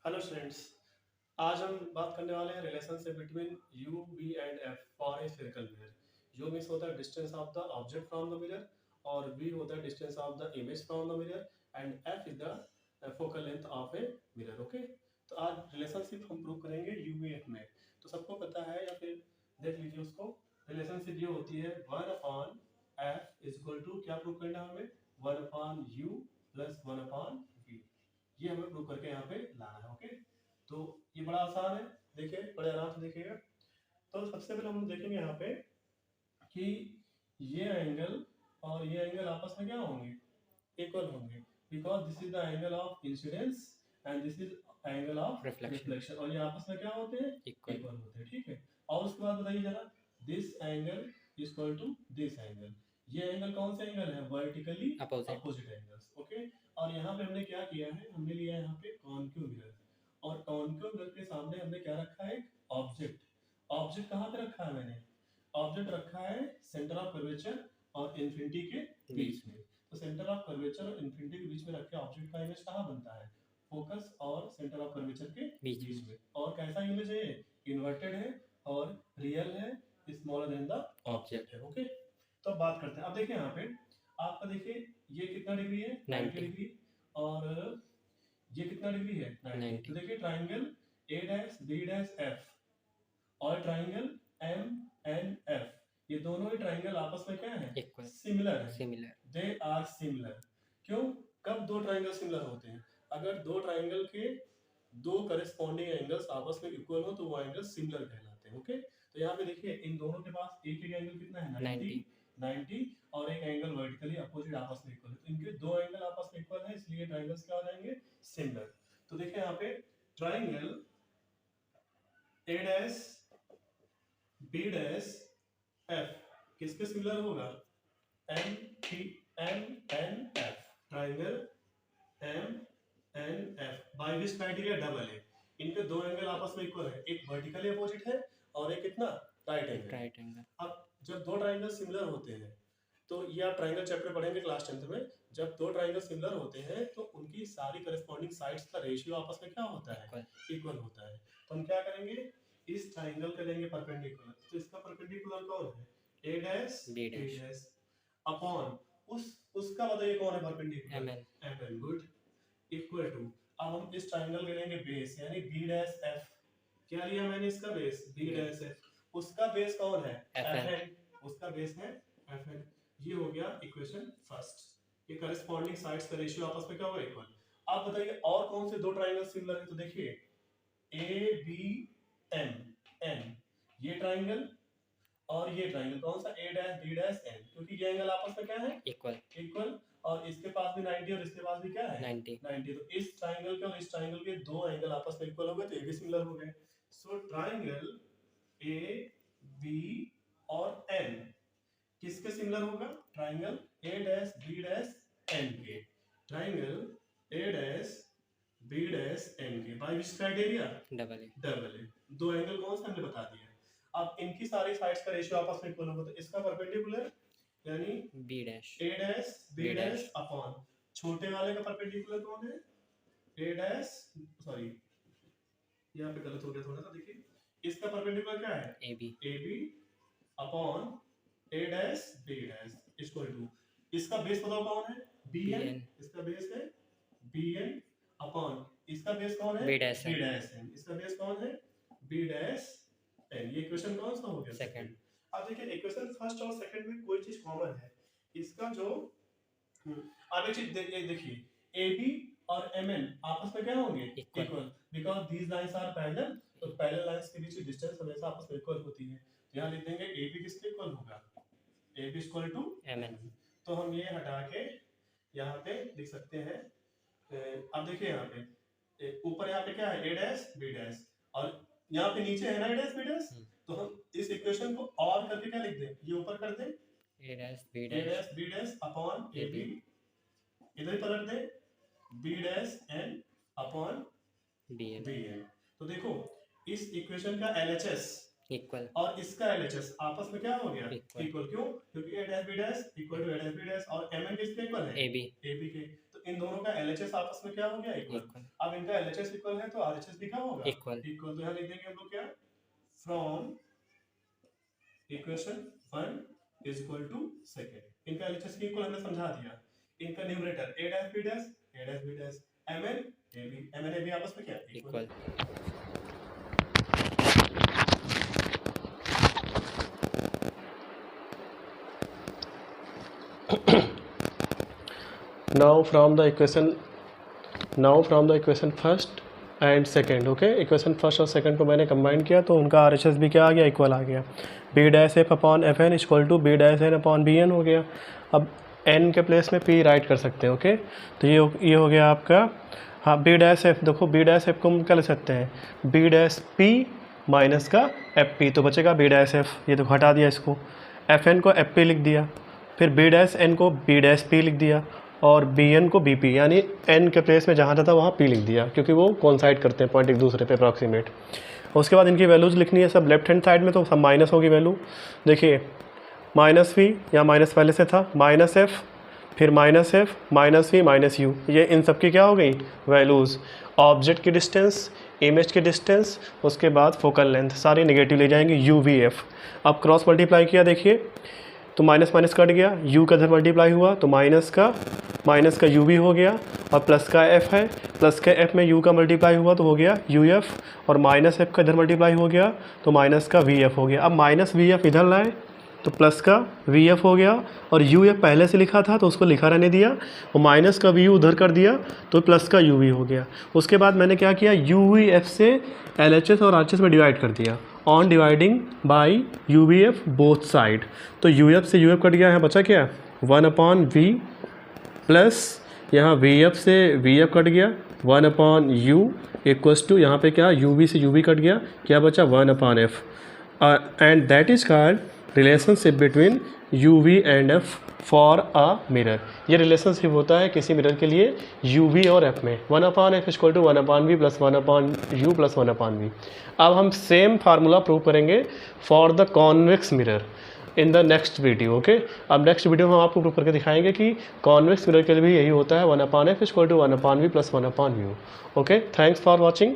Hello students. आज हम बात करने वाले हैं relationship between u v and f for a spherical mirror. U means होता है distance of the object from the mirror और वी होता है distance of the image from the mirror and f is the focal length of a mirror. Okay, तो आज relationship हम prove करेंगे you v F में। तो सबको पता है या फिर देख लीजिए उसको। रिलेशनशिप ये होती है 1/f इज इक्वल टू क्या प्रूव करना है हमें, 1/u प्लस 1/v। ये हमें प्रूव करके यहाँ पे लाना है। ओके, तो ये बड़ा आसान है, देखिए बड़े आराम से देखिएगा। तो सबसे पहले हम देखेंगे यहाँ पे कि ये एंगल और ये एंगल आपस में क्या होंगे, इक्वल होंगे, because this is the angle of incidence and this is angle of reflection, और ये आपस में क्या होते हैं, इक्वल होते हैं। ठीक है, और उसके बाद बताइए जरा, this angle equal to this angle. ये एंगल कौन सा एंगल है, वर्टिकली अपोजिट एंगल्स। ओके, और यहाँ पे हमने क्या किया है, हमने लिया है यहाँ पे कॉन्केव मिरर, और कॉन्केव मिरर के सामने हमने क्या रखा है, ऑब्जेक्ट। ऑब्जेक्ट कहाँ पे रखा है मैंने, ऑब्जेक्ट रखा है सेंटर ऑफ कर्वेचर और इन्फिनिटी के बीच में। तो सेंटर ऑफ कर्वेचर और इन्फिनिटी के बीच में रख के ऑब्जेक्ट का इमेज कहाँ बनता है, फोकस और सेंटर ऑफ कर्वेचर के बीच में। और कैसा इमेज है, इन्वर्टेड है और रियल है, स्मॉलर देन द ऑब्जेक्ट है। ओके, तो अब बात करते हैं। अब देखिए यहाँ पे आपका, देखिए ये कितना डिग्री है, 90 डिग्री, और ये कितना डिग्री है, 90। तो देखिए triangle A dash B dash F और ट्राइंगल एम एन एफ, ये दोनों ही ट्राइंगल आपस में क्या है, सिमिलर है, दे आर सिमिलर। क्यों, कब दो ट्राइंगल सिमिलर होते हैं, अगर दो ट्राइंगल के दो करेस्पॉन्डिंग एंगल्स आपस में इक्वल हो तो वो एंगल सिमिलर कहलाते हैं। ओके, तो यहाँ पे देखिए इन दोनों के पास एक एक एंगल कितना है, 90 और एक एंगल वर्टिकली अपोजिट आपस में इक्वल है। तो इनके दो एंगल आपस में इक्वल है, इसलिए ट्राइंगल्स क्या हो जाएंगे, सिमिलर। तो देखिए यहाँ पे triangle A dash B dash F किसके सिमिलर होगा, M T M N F, triangle M N F by this criteria double है। इनके दो एंगल आपस में इक्वल है, एक वर्टिकली अपोजिट है और एक कितना, राइट एंगल। अब जब दो ट्राइंगल सिमिलर होते हैं, तो ये आप ट्राइंगल चैप्टर पढ़ेंगे क्लास 10th में, जब दो ट्राइंगल सिमिलर होते हैं तो उनकी सारी करस्पॉन्डिंग साइड्स का रेशियो आपस में क्या होता है, इक्वल होता है। तो हम क्या करेंगे, इस ट्राइंगल का लेंगे परपेंडिकुलर, तो इसका परपेंडिकुलर कौन है, A dash B dash upon उसका बताइए कौन है perpendicular, M N. Good, equal to, अब हम इस ट्राइंगल के लेंगे बेस, यानी बी डैश एफ। क्या लिया मैंने इसका बेस, बी डैश एफ, उसका बेस कौन है, एफ एन, उसका बेस है एफ एन। ये हो गया इक्वेशन फर्स्ट, ये करस्पॉन्डिंग साइड्स का रेशियो आपस में क्या होगा, इक्वल। आप बताइए और कौन से दो ट्राइंगल सिमिलर है, तो देखिए ए बी एम एन, ये ट्राइंगल और ये ट्राइंगल कौन सा, ए डैश बी डैश एन, क्योंकि ये एंगल आपस में क्या है, इक्वल, और इसके पास भी 90 और इसके पास भी क्या है, 90। तो इस ट्राइंगल के और इस ट्राइंगल के दो एंगल आपस में इक्वल हो गए, तो ये भी सिमिलर हो गए। सो ट्राइंगल ए बी और एन किसके सिमिलर होगा, triangle A dash B dash N के, triangle A dash B dash N के by which criteria, double A. दो एंगल कौन से हमने बता दिया। अब इनकी सारी साइड्स का रेशियो आपस में इक्वल होगा, तो इसका परपेंडिकुलर यानी बी डैश ए डैश बी डैश अपॉन छोटे वाले का परपेंडिकुलर कौन है, ए डैश, सॉरी यहाँ पे गलत हो गया थोड़ा सा, देखिए इसका परपेंडिकुलर क्या है, A B upon A dash B dash equal to, इसका बेस बताओ कौन है, बी एन, इसका बेस है बी एन अपॉन इसका बेस कौन है, बी डैश एन, इसका बेस कौन है, बी डैश एन। ये इक्वेशन कौन सा हो गया, सेकंड। अब देखिए इक्वेशन फर्स्ट और सेकंड में कोई चीज कॉमन है, इसका जो अब एक चीज देखिए, ए बी और एम एन आपस में क्या होंगे, equal, because these lines are parallel. तो पैरेलल लाइंस के बीच की डिस्टेंस हमेशा आपस में इक्वल होती है। यहाँ लिख देंगे ए बी किसके इक्वल होगा, A B equal to M N. तो हम ये हटा के यहाँ पे लिख सकते हैं, अब देखिए यहाँ पे ऊपर यहाँ पे क्या है, ए डैश बी डैश, और यहाँ पे नीचे है ना ए डैश बी डैश। तो हम इस इक्वेशन को और करके क्या लिख दें, ये ऊपर कर दें A dash B dash upon A B, इधर ही पलट दें B dash N upon B N. तो देखो इस इक्वेशन का एलएचएस इक्वल और इसका एलएचएस आपस में क्या हो गया, इक्वल। क्यों, क्योंकि A dash B dash equal to A dash B dash और एम एन किसके इक्वल है, ए बी के। तो इन दोनों का LHS आपस में क्या हो गया, इक्वल। अब इनका LHS इक्वल है तो RHS भी क्या होगा, इक्वल। तो यहाँ लिख देंगे हम लोग क्या, from equation 1 is equal to second. इनका LHS इक्वल हमने समझा दिया। इनका numerator a dash b dash a dash b dash mn ab आपस में क्या, equal. Now from the equation first and second, okay, equation first और सेकंड को मैंने कंबाइन किया तो उनका RHS भी क्या आ गया, इक्वल आ गया। B dash F upon F N equal to B dash N upon B N हो गया। अब एन के प्लेस में पी राइट कर सकते हैं, ओके। तो ये हो गया आपका, हाँ, बी डैश एफ, देखो बी डैश एफ को हम क्या ले सकते हैं, बी डैश पी माइनस का एफ पी, तो बचेगा बी डैश एफ, ये तो हटा दिया इसको, एफ एन को एफ पी लिख दिया, फिर बी डैश एन को बी डैश पी लिख दिया और बी एन को बी पी, यानी एन के प्लेस में जहाँ था वहाँ पी लिख दिया, क्योंकि वो कोइंसाइड करते हैं पॉइंट एक दूसरे पे अप्रॉक्सीमेट। उसके बाद इनकी वैल्यूज़ लिखनी है सब लेफ्ट हैंड साइड में, तो सब माइनस होगी वैल्यू। देखिए माइनस वी, या माइनस पहले से था, माइनस एफ, फिर minus f, minus v, minus u, ये इन सब की क्या हो गई वैल्यूज़। ऑब्जेक्ट की डिस्टेंस, इमेज की डिस्टेंस, उसके बाद फोकल लेंथ, सारी नेगेटिव ले जाएंगे, यू वी एफ। अब क्रॉस मल्टीप्लाई किया, देखिए तो माइनस माइनस कट गया, u का इधर मल्टीप्लाई हुआ तो माइनस का u भी हो गया, और प्लस का f है, प्लस के f में u का मल्टीप्लाई हुआ तो हो गया uf, और माइनस f का इधर मल्टीप्लाई हो गया तो माइनस का vf हो गया। अब माइनस vf इधर लाए तो प्लस का vf हो गया, और uf पहले से लिखा था तो उसको लिखा रहने दिया, और माइनस का vu उधर कर दिया तो प्लस का uv हो गया। उसके बाद मैंने क्या किया, uvf से LHS और RHS में डिवाइड कर दिया, on dividing by uvf both side. तो uf से uf कट गया, यहाँ बचा क्या, 1/v प्लस यहाँ vf से vf कट गया, 1/u इक्वल्स टू यहाँ पे क्या, uv से uv कट गया, क्या बचा, 1/f, and that is called relationship between uv and f for a mirror. ये रिलेशनशिप होता है किसी मिरर के लिए uv और f में, 1/f equal to 1/v plus 1/u plus 1/v। अब हम सेम फार्मूला प्रूव करेंगे for the convex mirror in the next video, okay. अब नेक्स्ट वीडियो में हम आपको प्रूव करके दिखाएंगे कि कॉन्वेक्स मिरर के लिए भी यही होता है, 1/f equal to 1/v plus 1/u, okay. Thanks for watching.